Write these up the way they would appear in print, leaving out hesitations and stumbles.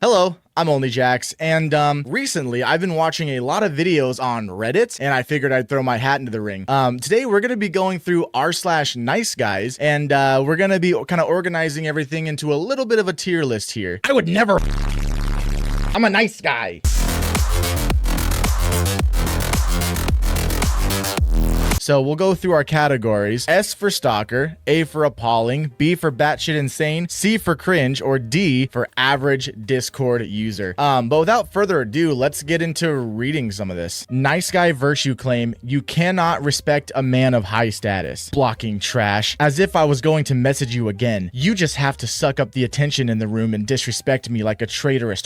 Hello, I'm Only Jax, and recently I've been watching a lot of videos on Reddit, and I figured I'd throw my hat into the ring. Today we're gonna be going through r/niceguys, and we're gonna be kind of organizing everything into a little bit of a tier list here. I would never. I'm a nice guy. So we'll go through our categories. S for stalker, A for appalling, B for batshit insane, C for cringe, or D for average Discord user. But without further ado, let's get into reading some of this. Nice guy virtue claim, you cannot respect a man of high status. Blocking trash, as if I was going to message you again. You just have to suck up the attention in the room and disrespect me like a traitorous.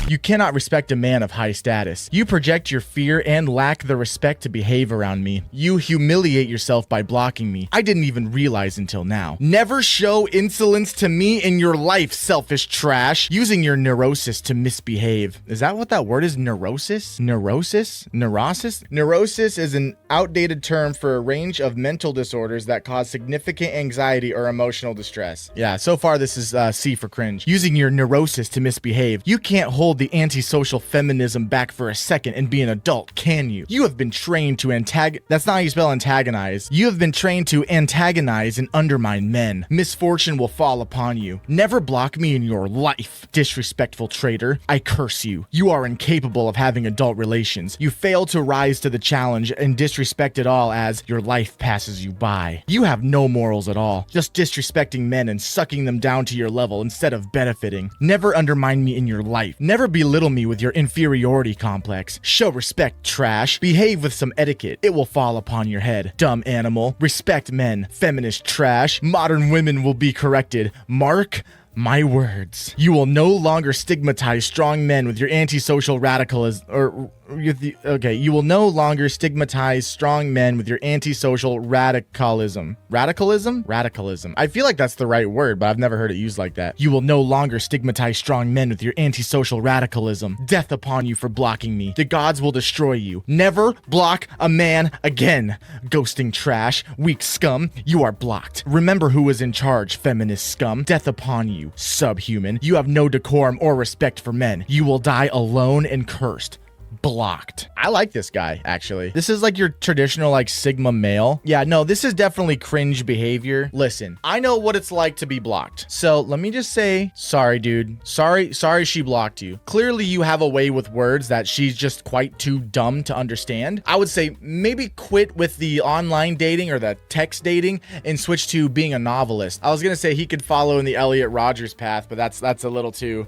You cannot respect a man of high status. You project your fear and lack the respect to behave around me. You humiliate yourself by blocking me. I didn't even realize until now. Never show insolence to me in your life, selfish trash. Using your neurosis to misbehave. Is that what that word is? Neurosis? Neurosis? Neurosis? Neurosis is an outdated term for a range of mental disorders that cause significant anxiety or emotional distress. Yeah, so far this is C for cringe. Using your neurosis to misbehave. You can't hold the antisocial feminism back for a second and be an adult, can you? You have been trained to that's not how you spell antagonize. You have been trained to antagonize and undermine men. Misfortune will fall upon you. Never block me in your life, disrespectful traitor. I curse you. You are incapable of having adult relations. You fail to rise to the challenge and disrespect it all as your life passes you by. You have no morals at all, just disrespecting men and sucking them down to your level instead of benefiting. Never undermine me in your life. Never belittle me with your inferiority complex. Show respect, trash. Behave with some etiquette. It will fall upon your head. Dumb animal. Respect men. Feminist trash. Modern women will be corrected. Mark my words. You will no longer stigmatize strong men with your antisocial radicalism, you will no longer stigmatize strong men with your antisocial radicalism. Radicalism. I feel like that's the right word, but I've never heard it used like that. You will no longer stigmatize strong men with your antisocial radicalism. Death upon you for blocking me. The gods will destroy you. Never block a man again. Ghosting trash. Weak scum. You are blocked. Remember who is in charge, feminist scum. Death upon you, subhuman. You have no decorum or respect for men. You will die alone and cursed. Blocked. I like this guy, actually. This is like your traditional like Sigma male. Yeah, no, this is definitely cringe behavior. Listen, I know what it's like to be blocked. So let me just say, sorry, dude. Sorry she blocked you. Clearly you have a way with words that she's just quite too dumb to understand. I would say maybe quit with the online dating or the text dating and switch to being a novelist. I was gonna say he could follow in the Elliot Rodgers path, but that's a little too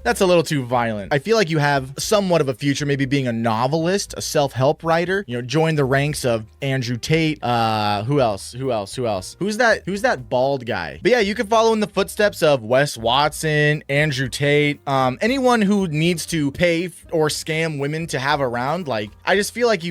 violent. I feel like you have somewhat of a future maybe being a novelist, a self-help writer, join the ranks of Andrew Tate. Who else? Who's that bald guy? But yeah, you can follow in the footsteps of Wes Watson, Andrew Tate, anyone who needs to pay or scam women to have around. Like, I just feel like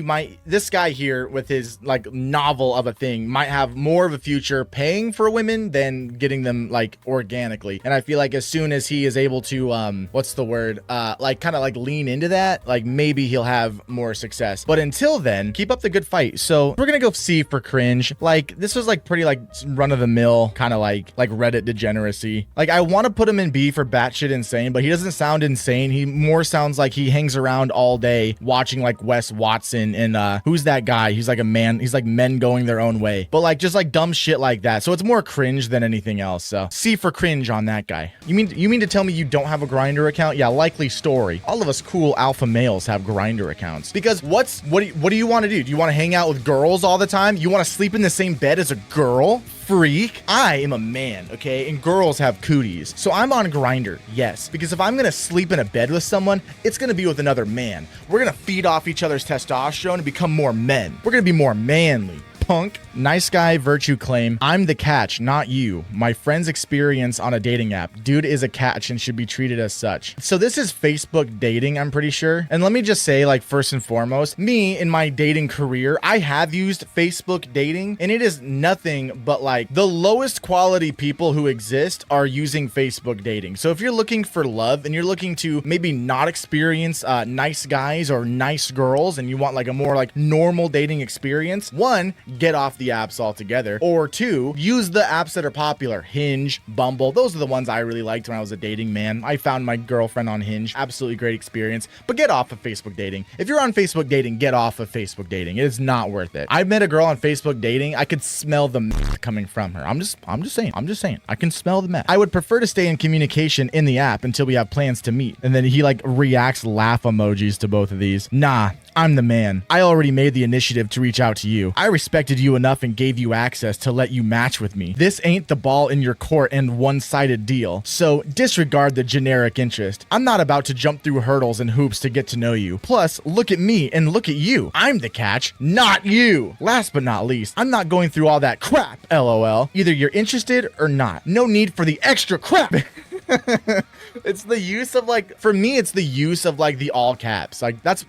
this guy here with his like novel of a thing might have more of a future paying for women than getting them like organically. And I feel like as soon as he is able to, like kind of like lean into that, like maybe he'll have more success. But until then, keep up the good fight. So we're gonna go C for cringe. Like, this was like pretty like run-of-the-mill kind of like Reddit degeneracy. Like, I want to put him in B for batshit insane, but he doesn't sound insane. He more sounds like he hangs around all day watching like Wes Watson and who's that guy? He's like a man. He's like men going their own way, but like just like dumb shit like that. So it's more cringe than anything else. So C for cringe on that guy. You mean to tell me you don't have a Grindr account? Yeah, likely story. All of us cool alpha males have Grindr accounts. Because what do you want to do? Do you want to hang out with girls all the time? You want to sleep in the same bed as a girl? Freak. I am a man, okay? And girls have cooties. So I'm on Grindr, yes. Because if I'm gonna sleep in a bed with someone, it's gonna be with another man. We're gonna feed off each other's testosterone and become more men. We're gonna be more manly. Punk. Nice guy virtue claim, I'm the catch, not you. My friend's experience on a dating app. Dude is a catch and should be treated as such. So this is Facebook dating, I'm pretty sure. And let me just say, like, first and foremost, me in my dating career, I have used Facebook dating, and it is nothing but like the lowest quality people who exist are using Facebook dating. So if you're looking for love and you're looking to maybe not experience nice guys or nice girls and you want like a more like normal dating experience, one, get off the apps altogether. Or 2, use the apps that are popular. Hinge, Bumble. Those are the ones I really liked when I was a dating man. I found my girlfriend on Hinge. Absolutely great experience. But get off of Facebook dating. If you're on Facebook dating, get off of Facebook dating. It is not worth it. I met a girl on Facebook dating. I could smell the meth coming from her. I'm just saying. I can smell the meth. I would prefer to stay in communication in the app until we have plans to meet. And then he like reacts laugh emojis to both of these. Nah, I'm the man. I already made the initiative to reach out to you. I respected you enough and gave you access to let you match with me. This ain't the ball in your court and one-sided deal. So disregard the generic interest. I'm not about to jump through hurdles and hoops to get to know you. Plus, look at me and look at you. I'm the catch, not you. Last but not least, I'm not going through all that crap, LOL. Either you're interested or not. No need for the extra crap. It's the use of like, for me, it's the use of like the all caps. Like that's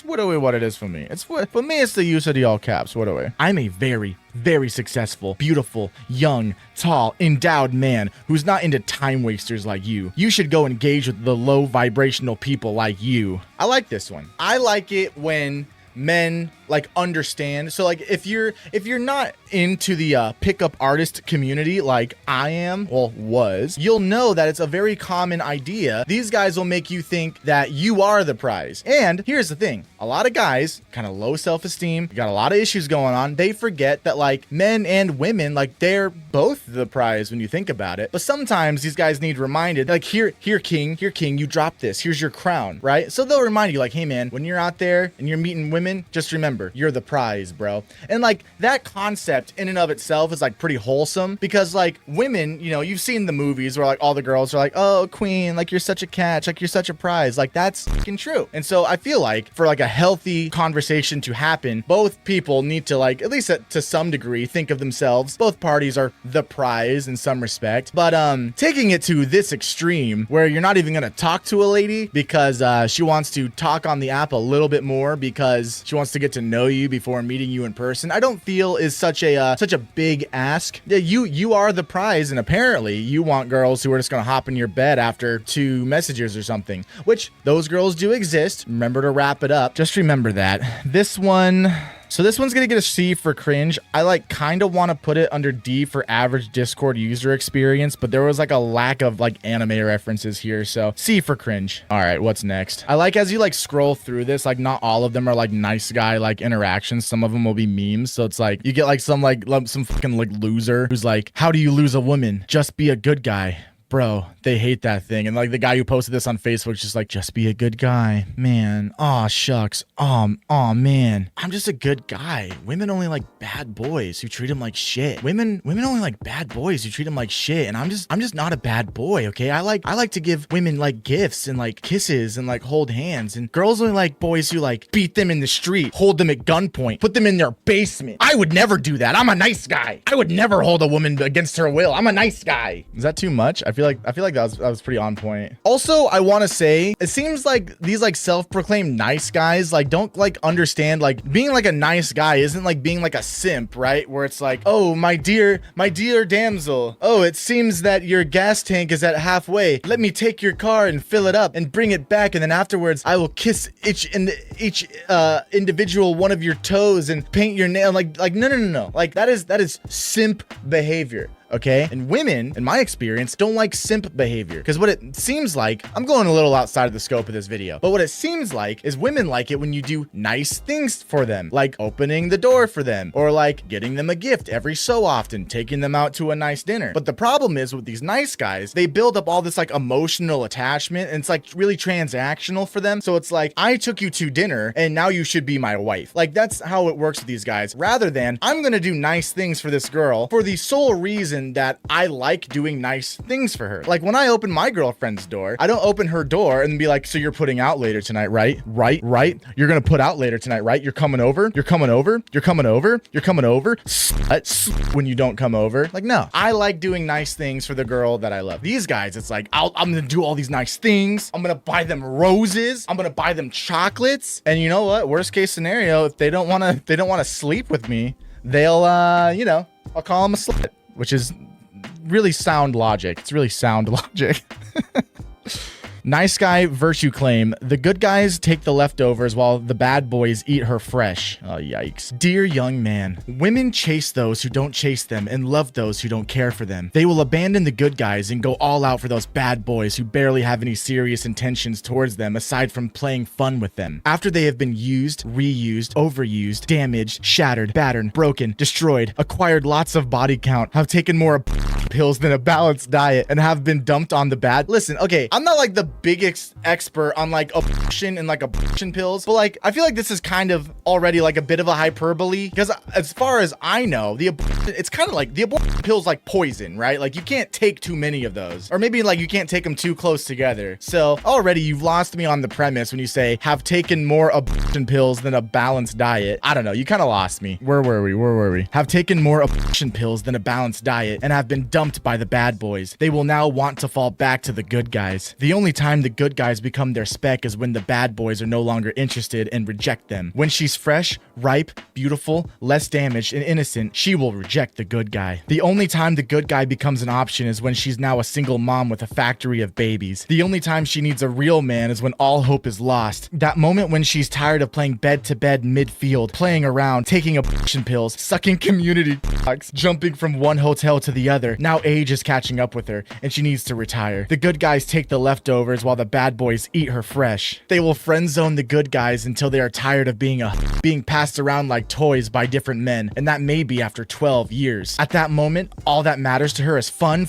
literally what it is for me. For me, it's the use of the all caps. I'm a very, very successful, beautiful, young, tall, endowed man who's not into time wasters like you. You should go engage with the low vibrational people like you. I like this one. I like it when men like understand. So like if you're not into the pickup artist community like I am, well, was, you'll know that it's a very common idea. These guys will make you think that you are the prize. And here's the thing, a lot of guys, kind of low self-esteem, got a lot of issues going on. They forget that like men and women, like they're both the prize when you think about it. But sometimes these guys need reminded, like here king, you drop this, here's your crown, right? So they'll remind you like, hey man, when you're out there and you're meeting women, just remember, you're the prize, bro. And like that concept in and of itself is like pretty wholesome, because like women, you know, you've seen the movies where like all the girls are like, oh queen, like you're such a catch, like you're such a prize. Like that's fucking true. And so I feel like for like a healthy conversation to happen, both people need to like, at least to some degree, think of themselves. Both parties are the prize in some respect. But taking it to this extreme where you're not even gonna talk to a lady because she wants to talk on the app a little bit more because she wants to get to know you before meeting you in person, I don't feel is such a big ask. Yeah, you are the prize, and apparently you want girls who are just gonna hop in your bed after 2 messages or something, which those girls do exist. Remember to wrap it up. Just remember that. This one's gonna get a C for cringe. I like kind of want to put it under D for average Discord user experience, but there was like a lack of like anime references here, so C for cringe. All right, what's next? I like as you like scroll through this, like not all of them are like nice guy like interactions. Some of them will be memes, so it's like you get like some fucking like loser who's like, how do you lose a woman? Just be a good guy. Bro, they hate that thing. And like the guy who posted this on Facebook is just like, just be a good guy, man. Aw, shucks. Aw, man. I'm just a good guy. Women only like bad boys who treat them like shit. Women only like bad boys who treat them like shit. And I'm just not a bad boy, okay? I like to give women like gifts and like kisses and like hold hands. And girls only like boys who like beat them in the street, hold them at gunpoint, put them in their basement. I would never do that. I'm a nice guy. I would never hold a woman against her will. I'm a nice guy. Is that too much? I feel like that was pretty on point. Also, I want to say, it seems like these like self-proclaimed nice guys like don't like understand like being like a nice guy isn't like being like a simp, right? Where it's like, oh, my dear damsel, oh, it seems that your gas tank is at halfway. Let me take your car and fill it up and bring it back, and then afterwards I will kiss each individual one of your toes and paint your nail. Like no. Like that is simp behavior. Okay, and women, in my experience, don't like simp behavior, because what it seems like, I'm going a little outside of the scope of this video, but what it seems like is women like it when you do nice things for them, like opening the door for them, or like getting them a gift every so often, taking them out to a nice dinner. But the problem is with these nice guys, they build up all this like emotional attachment, and it's like really transactional for them. So it's like, I took you to dinner and now you should be my wife. Like that's how it works with these guys, rather than I'm gonna do nice things for this girl for the sole reason that I like doing nice things for her. Like when I open my girlfriend's door, I don't open her door and be like, so you're putting out later tonight, right? Right? You're gonna put out later tonight, right? You're coming over? When you don't come over. Like, no. I like doing nice things for the girl that I love. These guys, it's like, I'm gonna do all these nice things. I'm gonna buy them roses. I'm gonna buy them chocolates. And you know what? Worst case scenario, if they don't wanna sleep with me, they'll, I'll call them a slut. Which is really sound logic. It's really sound logic. Nice guy virtue claim. The good guys take the leftovers while the bad boys eat her fresh. Oh, yikes. Dear young man, women chase those who don't chase them and love those who don't care for them. They will abandon the good guys and go all out for those bad boys who barely have any serious intentions towards them aside from playing fun with them. After they have been used, reused, overused, damaged, shattered, battered, broken, destroyed, acquired lots of body count, have taken more pills than a balanced diet, and have been dumped on the bad. Listen, okay, I'm not like the biggest expert on like abortion and like abortion pills, but like I feel like this is kind of already like a bit of a hyperbole, because as far as I know, it's kind of like the abortion pills like poison, right? Like you can't take too many of those, or maybe like you can't take them too close together. So already you've lost me on the premise when you say have taken more abortion pills than a balanced diet. I don't know, you kind of lost me. Where were we? Have taken more abortion pills than a balanced diet and have been dumped by the bad boys. They will now want to fall back to the good guys. The only time the good guys become their spec is when the bad boys are no longer interested and reject them. When she's fresh, ripe, beautiful, less damaged, and innocent, she will reject the good guy. The only time the good guy becomes an option is when she's now a single mom with a factory of babies. The only time she needs a real man is when all hope is lost. That moment when she's tired of playing bed to bed midfield, playing around, taking abortion pills, sucking community dogs, jumping from one hotel to the other. Now age is catching up with her and she needs to retire. The good guys take the leftovers while the bad boys eat her fresh. They will friend zone the good guys until they are tired of being passed around like toys by different men, and that may be after 12 years. At that moment, all that matters to her is fun,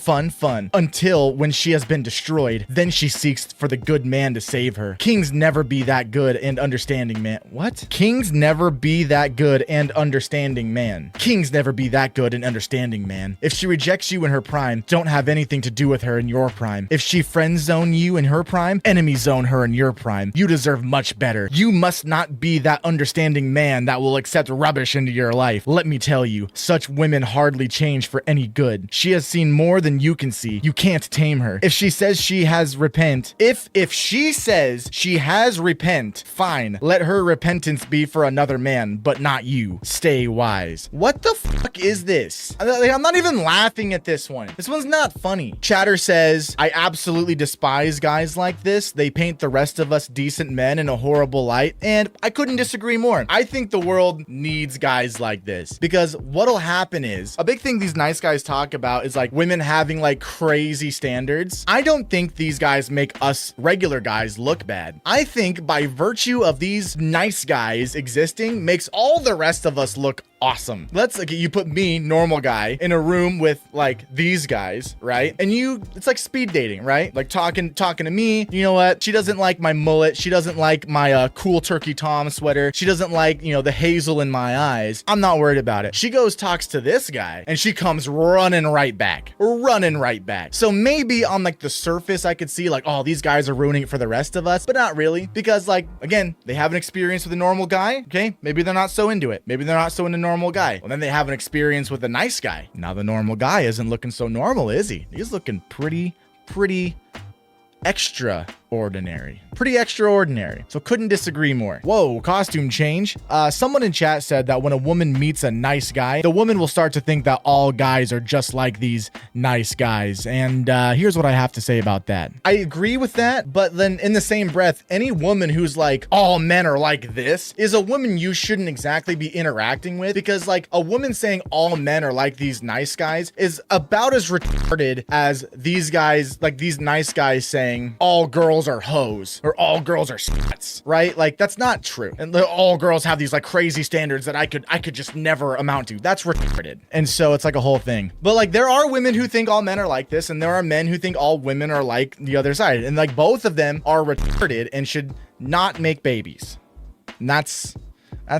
until when she has been destroyed, then she seeks for the good man to save her. Kings never be that good and understanding man. What? Kings never be that good and understanding man. Kings never be that good and understanding man. If she rejects you in her prime, don't have anything to do with her in your prime. If she friend zone you in her prime, enemy zone her in your prime. You deserve much better. You must not be that understanding man that will accept rubbish into your life. Let me tell you, such women hardly change for any good. She has seen more than you can see. You can't tame her. If she says she has repent, if she says she has repent, fine. Let her repentance be for another man, but not you. Stay wise. What the fuck is this? I'm not even laughing at this one. This one's not funny. Chatter says, I absolutely despise guys like this. They paint the rest of us decent men in a horrible light, and I couldn't disagree more. I think the world needs guys like this, because what'll happen is, a big thing these nice guys talk about is like women having like crazy standards. I don't think these guys make us regular guys look bad. I think by virtue of these nice guys existing makes all the rest of us look awesome. Let's like you put me, normal guy, in a room with like these guys, right? And it's like speed dating, right? Like talking to me. You know what? She doesn't like my mullet. She doesn't like my cool turkey Tom sweater. She doesn't like, the hazel in my eyes. I'm not worried about it. She talks to this guy and she comes running right back. So maybe on like the surface, I could see like, oh, these guys are ruining it for the rest of us, but not really, because like, again, they have an experience with a normal guy. Okay. Maybe they're not so into it. Maybe they're not so into normal guy. Well, then they have an experience with a nice guy. Now the normal guy isn't looking so normal, is he? He's looking pretty extraordinary. Pretty extraordinary. So couldn't disagree more. Whoa, costume change. Someone in chat said that when a woman meets a nice guy, the woman will start to think that all guys are just like these nice guys. And here's what I have to say about that. I agree with that, but then in the same breath, any woman who's like, all men are like this, is a woman you shouldn't exactly be interacting with, because like a woman saying all men are like these nice guys is about as retarded as these guys, like these nice guys saying all girls are hoes or all girls are sluts, right? Like that's not true. And all girls have these like crazy standards that I could just never amount to. That's retarded. And so it's like a whole thing. But like there are women who think all men are like this, and there are men who think all women are like the other side. And like both of them are retarded and should not make babies. And that's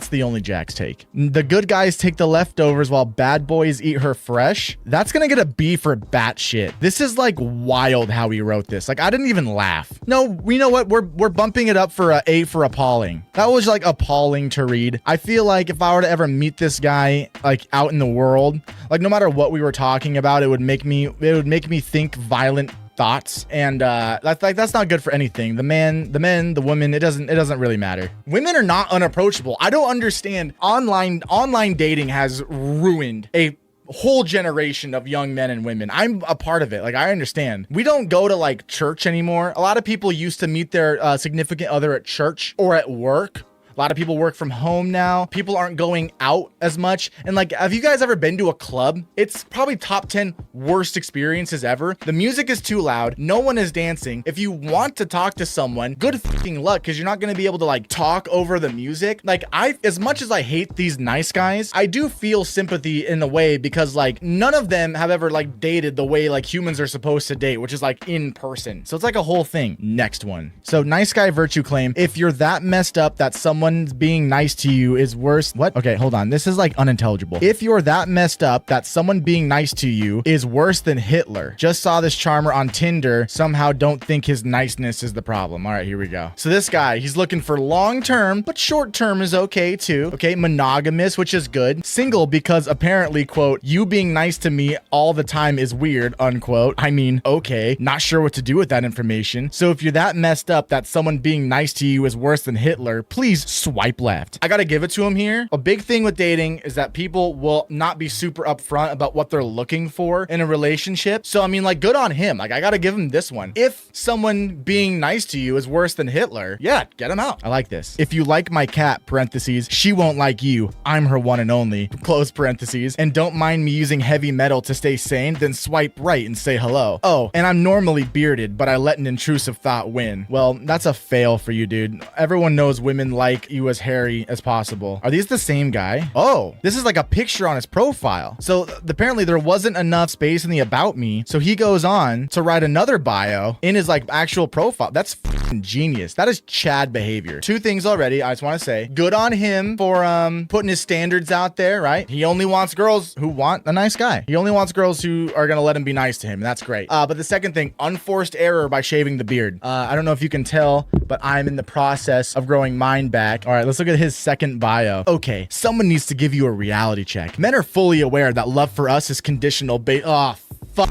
the only Jack's take. The good guys take the leftovers while bad boys eat her fresh. That's gonna get a B for batshit. This is like wild how he wrote this. Like I didn't even laugh. No, you know what? We're bumping it up for a A for appalling. That was like appalling to read. I feel like if I were to ever meet this guy like out in the world, like no matter what we were talking about, it would make me think violent thoughts, and that's not good for anything. The men, the woman, it doesn't really matter. Women are not unapproachable. I don't understand. Online dating has ruined a whole generation of young men and women. I'm a part of it. Like, I understand. We don't go to like church anymore. A lot of people used to meet their significant other at church or at work. A lot of people work from home now. People aren't going out as much. And like, have you guys ever been to a club? It's probably top 10 worst experiences ever. The music is too loud. No one is dancing. If you want to talk to someone, good fucking luck, because you're not going to be able to like talk over the music. Like, as much as I hate these nice guys, I do feel sympathy in a way, because like none of them have ever like dated the way like humans are supposed to date, which is like in person. So it's like a whole thing. Next one. So nice guy virtue claim. If you're that messed up that someone being nice to you is worse. What? Okay, hold on. This is like unintelligible. If you're that messed up that someone being nice to you is worse than Hitler. Just saw this charmer on Tinder. Somehow don't think his niceness is the problem. All right, here we go. So this guy, he's looking for long term, but short term is okay too. Okay, monogamous, which is good. Single because apparently, quote, you being nice to me all the time is weird, unquote. I mean, okay, not sure what to do with that information. So if you're that messed up that someone being nice to you is worse than Hitler, please swipe left. I gotta give it to him here. A big thing with dating is that people will not be super upfront about what they're looking for in a relationship. So I mean, like, good on him. Like, I gotta give him this one. If someone being nice to you is worse than Hitler, yeah, get him out. I like this. If you like my cat, parentheses, she won't like you. I'm her one and only, close parentheses, and don't mind me using heavy metal to stay sane, then swipe right and say hello. Oh, and I'm normally bearded, but I let an intrusive thought win. Well, that's a fail for you, dude. Everyone knows women like you as hairy as possible. Are these the same guy? Oh, this is like a picture on his profile. So apparently there wasn't enough space in the about me, so he goes on to write another bio in his like actual profile. That's fucking genius. That is Chad behavior. Two things already. I just want to say good on him for putting his standards out there, right? He only wants girls who want a nice guy. He only wants girls who are gonna let him be nice to him, and that's great. But the second thing, unforced error by shaving the beard. I don't know if you can tell, but I'm in the process of growing mine back. All right, let's look at his second bio. Okay, someone needs to give you a reality check. Men are fully aware that love for us is conditional fuck.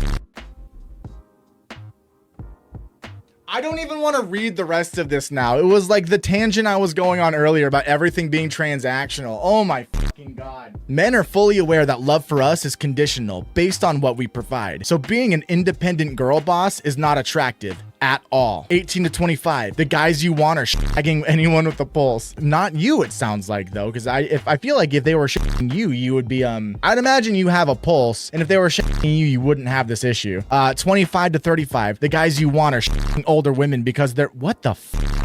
I don't even want to read the rest of this now. It was like the tangent I was going on earlier about everything being transactional. Oh my fucking God. Men are fully aware that love for us is conditional based on what we provide. So being an independent girl boss is not attractive at all. 18 to 25. The guys you want are shagging anyone with a pulse. Not you, it sounds like, though, because I feel like if they were shagging you, you would be I'd imagine you have a pulse, and if they were shagging you wouldn't have this issue. 25 to 35. The guys you want are shagging older women because they're what the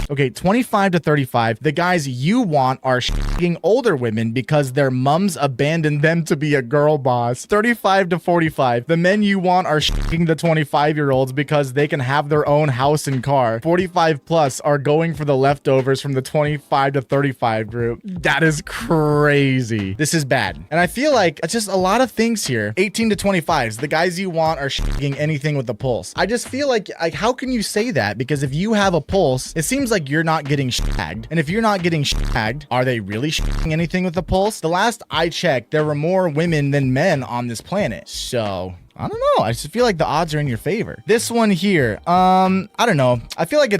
okay, 25 to 35. The guys you want are shagging older women because their mums abandoned them to be a girl boss. 35 to 45. The men you want are shagging the 25-year-olds because they can have their own house and car. 45 plus are going for the leftovers from the 25 to 35 group. That is crazy. This is bad. And I feel like it's just a lot of things here. 18 to 25s. The guys you want are shagging anything with a pulse. I just feel like how can you say that? Because if you have a pulse, it seems like you're not getting shagged. And if you're not getting shagged, are they really shagging anything with a pulse? The last I checked, there were more women than men on this planet. So I don't know. I just feel like the odds are in your favor. This one here, I don't know. I feel like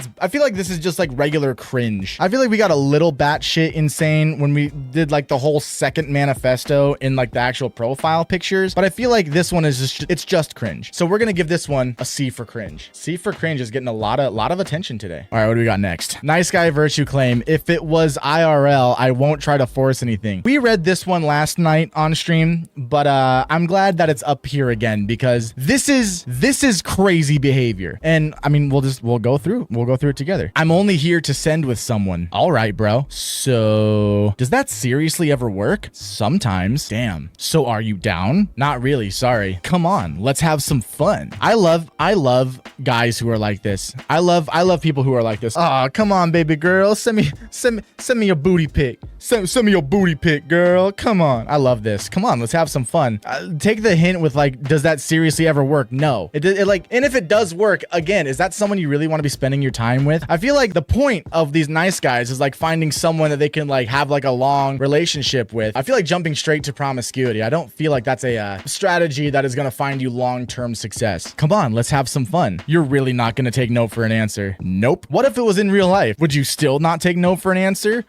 this is just like regular cringe. I feel like we got a little batshit insane when we did like the whole second manifesto in like the actual profile pictures, but I feel like this one is just, it's just cringe. So we're gonna give this one a C for cringe. C for cringe is getting a lot of attention today. All right, what do we got next? Nice guy virtue claim. If it was IRL, I won't try to force anything. We read this one last night on stream, but I'm glad that it's up here again, because this is crazy behavior. And I mean, we'll go through it together. I'm only here to send with someone. All right, bro. So does that seriously ever work? Sometimes. Damn. So are you down? Not really. Sorry. Come on. Let's have some fun. I love guys who are like this. I love people who are like this. Oh, come on, baby girl. Send me a booty pic. Send me your booty pic, girl. Come on. I love this. Come on. Let's have some fun. Take the hint with like, does that seriously ever work? No. It like, and if it does work, again, is that someone you really want to be spending your time with? I feel like the point of these nice guys is like finding someone that they can like have like a long relationship with. I feel like jumping straight to promiscuity, I don't feel like that's a strategy that is going to find you long-term success. Come on, let's have some fun. You're really not going to take no for an answer. Nope. What if it was in real life? Would you still not take no for an answer?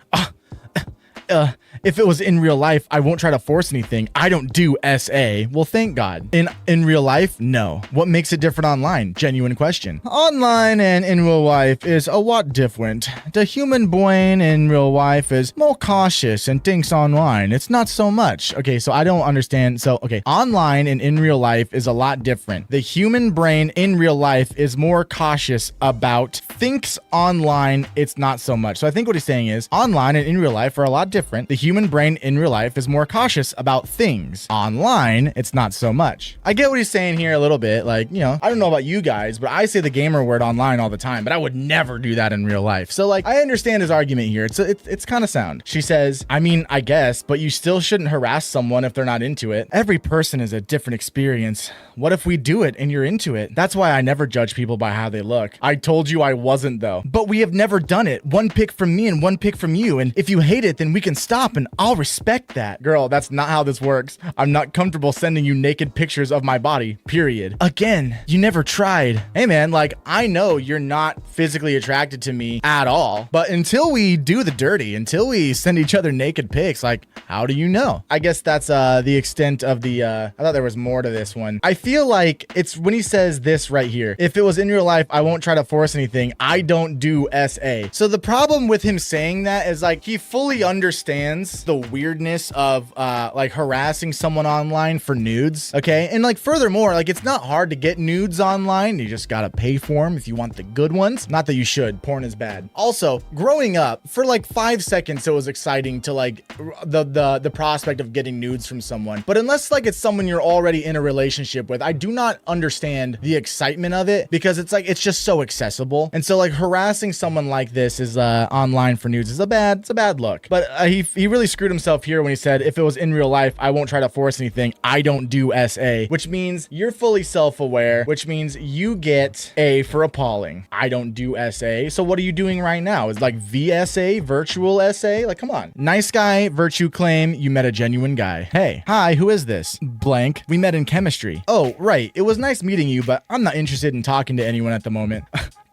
if it was in real life, I won't try to force anything. I don't do SA. Well, thank God. In real life, no. What makes it different online? Genuine question. Online and in real life is a lot different. The human brain in real life is more cautious and thinks online. It's not so much. Okay, so I don't understand. So, okay, online and in real life is a lot different. The human brain in real life is more cautious about thinks online. It's not so much. So I think what he's saying is online and in real life are a lot different. The human brain in real life is more cautious about things. Online, it's not so much. I get what he's saying here a little bit. Like, you know, I don't know about you guys, but I say the gamer word online all the time, but I would never do that in real life. So like, I understand his argument here. It's kind of sound. She says, I mean, I guess, but you still shouldn't harass someone if they're not into it. Every person is a different experience. What if we do it and you're into it? That's why I never judge people by how they look. I told you I wasn't though, but we have never done it. One pick from me and one pick from you. And if you hate it, then we can stop and I'll respect that. Girl, that's not how this works. I'm not comfortable sending you naked pictures of my body, period. Again, you never tried. Hey man, like I know you're not physically attracted to me at all, but until we do the dirty, until we send each other naked pics, like how do you know? I guess that's the extent of the, I thought there was more to this one. I feel like it's when he says this right here. If it was in real life, I won't try to force anything. I don't do SA. So the problem with him saying that is like he fully understands the weirdness of like harassing someone online for nudes. Okay. And like furthermore, like it's not hard to get nudes online. You just gotta pay for them if you want the good ones. Not that you should. Porn is bad. Also, growing up, for like 5 seconds, it was exciting to like the prospect of getting nudes from someone. But unless like it's someone you're already in a relationship with, I do not understand the excitement of it because it's like it's just so accessible. And so like harassing someone like this is online for nudes is a bad look. But he really screwed himself here when he said if it was in real life, I won't try to force anything. I don't do SA, which means you're fully self-aware, which means you get A for appalling. I don't do SA. So what are you doing right now? Is like VSA, virtual SA? Like, come on. Nice guy, virtue claim, you met a genuine guy. Hey, hi, who is this? Blank. We met in chemistry. Oh, right. It was nice meeting you, but I'm not interested in talking to anyone at the moment.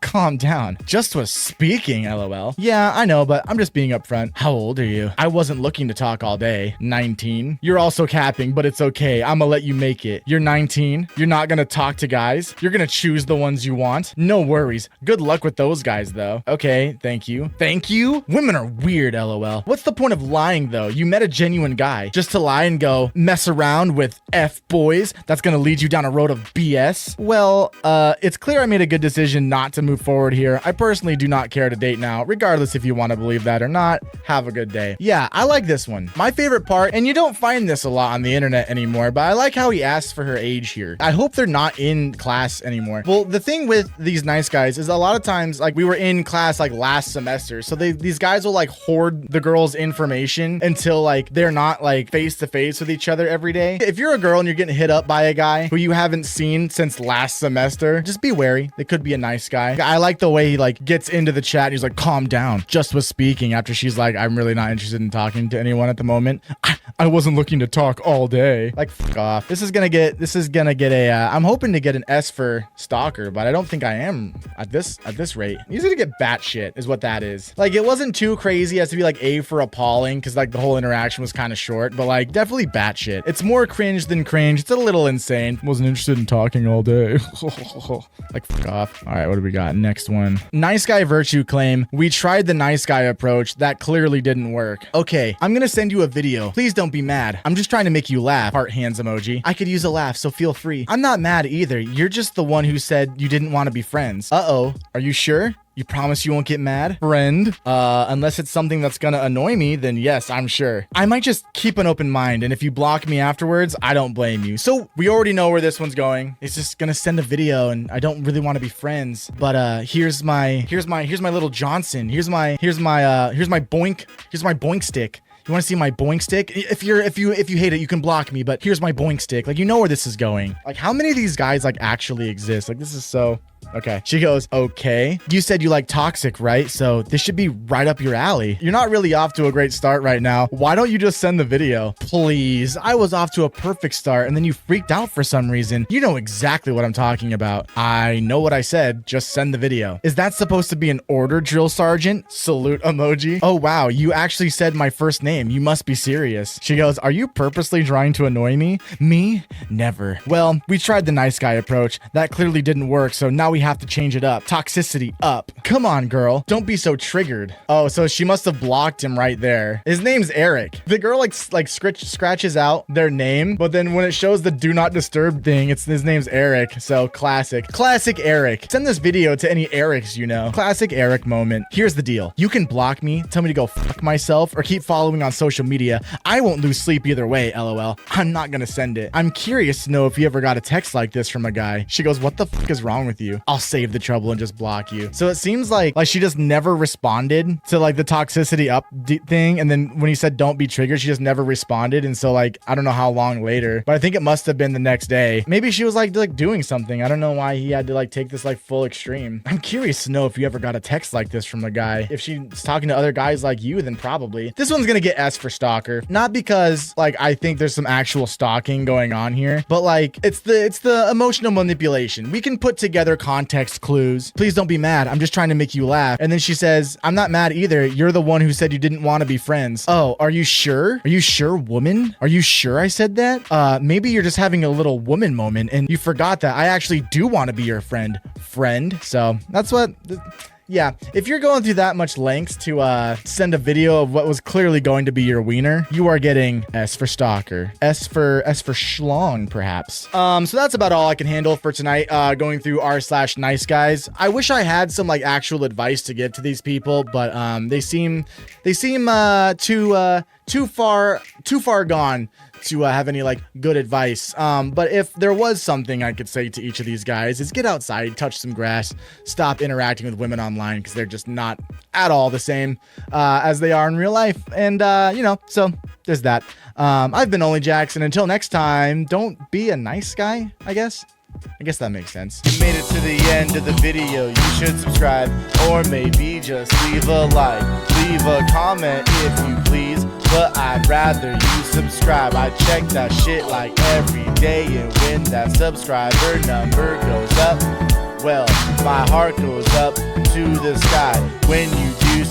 Calm down. Just was speaking, LOL. Yeah, I know, but I'm just being upfront. How old are you? I wasn't looking to talk all day. 19. You're also capping, but it's okay. I'm gonna let you make it. You're 19. You're not gonna talk to guys. You're gonna choose the ones you want. No worries. Good luck with those guys, though. Okay, thank you. Thank you? Women are weird, LOL. What's the point of lying, though? You met a genuine guy. Just to lie and go mess around with F-boys? That's gonna lead you down a road of BS? Well, it's clear I made a good decision not to move forward here. I personally do not care to date now, regardless if you want to believe that or not. Have a good day. Yeah, I like this one. My favorite part, and you don't find this a lot on the internet anymore, but I like how he asks for her age here. I hope they're not in class anymore. Well, the thing with these nice guys is a lot of times, like we were in class like last semester, so these guys will like hoard the girl's information until like they're not like face to face with each other every day. If you're a girl and you're getting hit up by a guy who you haven't seen since last semester, just be wary. They could be a nice guy. I like the way he like gets into the chat and he's like, calm down. Just was speaking after she's like, I'm really not interested in talking to anyone at the moment. I wasn't looking to talk all day. Like, fuck off. This is gonna get a, I'm hoping to get an S for stalker, but I don't think I am at this rate. He's gonna get batshit is what that is. Like, it wasn't too crazy as to be like A for appalling because like the whole interaction was kind of short, but like definitely batshit. It's more cringe than cringe. It's a little insane. Wasn't interested in talking all day. Like, fuck off. All right, what do we got? Next one. Nice guy virtue claim. We tried the nice guy approach. That clearly didn't work. Okay, I'm gonna send you a video. Please don't be mad. I'm just trying to make you laugh. Heart hands emoji. I could use a laugh, so feel free. I'm not mad either. You're just the one who said you didn't want to be friends. Uh-oh. Are you sure? You promise you won't get mad? Friend? Unless it's something that's gonna annoy me, then yes, I'm sure. I might just keep an open mind, and if you block me afterwards, I don't blame you. So we already know where this one's going. It's just gonna send a video, and I don't really want to be friends. But here's my little Johnson. Here's my boink stick. You want to see my boink stick? If you hate it, you can block me, but here's my boink stick. Like, you know where this is going. Like, how many of these guys like actually exist? Like, this is so Okay. She goes, okay. You said you like toxic, right? So this should be right up your alley. You're not really off to a great start right now. Why don't you just send the video? Please. I was off to a perfect start and then you freaked out for some reason. You know exactly what I'm talking about. I know what I said. Just send the video. Is that supposed to be an order, drill sergeant? Salute emoji. Oh, wow. You actually said my first name. You must be serious. She goes, are you purposely trying to annoy me? Me? Never. Well, we tried the nice guy approach. That clearly didn't work, so now we have to change it up. Toxicity up. Come on, girl. Don't be so triggered. Oh, so she must have blocked him right there. His name's Eric. The girl like scratches out their name, but then when it shows the do not disturb thing, his name's Eric. So classic. Classic Eric. Send this video to any Erics you know. Classic Eric moment. Here's the deal. You can block me, tell me to go fuck myself, or keep following on social media. I won't lose sleep either way, lol. I'm not gonna send it. I'm curious to know if you ever got a text like this from a guy. She goes, what the fuck is wrong with you? I'll save the trouble and just block you. So it seems like she just never responded to like the toxicity up thing. And then when he said don't be triggered, she just never responded. And so like, I don't know how long later, but I think it must have been the next day. Maybe she was like doing something. I don't know why he had to like take this like full extreme. I'm curious to know if you ever got a text like this from a guy. If she's talking to other guys like you, then probably. This one's gonna get S for stalker. Not because like I think there's some actual stalking going on here, but like it's the emotional manipulation. We can put together context clues. Please don't be mad. I'm just trying to make you laugh. And then she says, I'm not mad either. You're the one who said you didn't want to be friends. Oh, are you sure? Are you sure, woman? Are you sure I said that? Maybe you're just having a little woman moment and you forgot that I actually do want to be your friend. So that's what... Yeah, if you're going through that much lengths to send a video of what was clearly going to be your wiener, you are getting S for stalker. S for schlong, perhaps. So that's about all I can handle for tonight, going through r/nice guys. I wish I had some like actual advice to give to these people, but they seem too far gone to have any like good advice. But if there was something I could say to each of these guys, is get outside, touch some grass, stop interacting with women online because they're just not at all the same as they are in real life. And you know, so there's that. I've been Only Jackson. Until next time, don't be a nice guy, I guess that makes sense. You made it to the end of the video. You should subscribe, or maybe just leave a like. Leave a comment if you please, but I'd rather you subscribe. I check that shit like every day, and when that subscriber number goes up, well, my heart goes up to the sky. When you do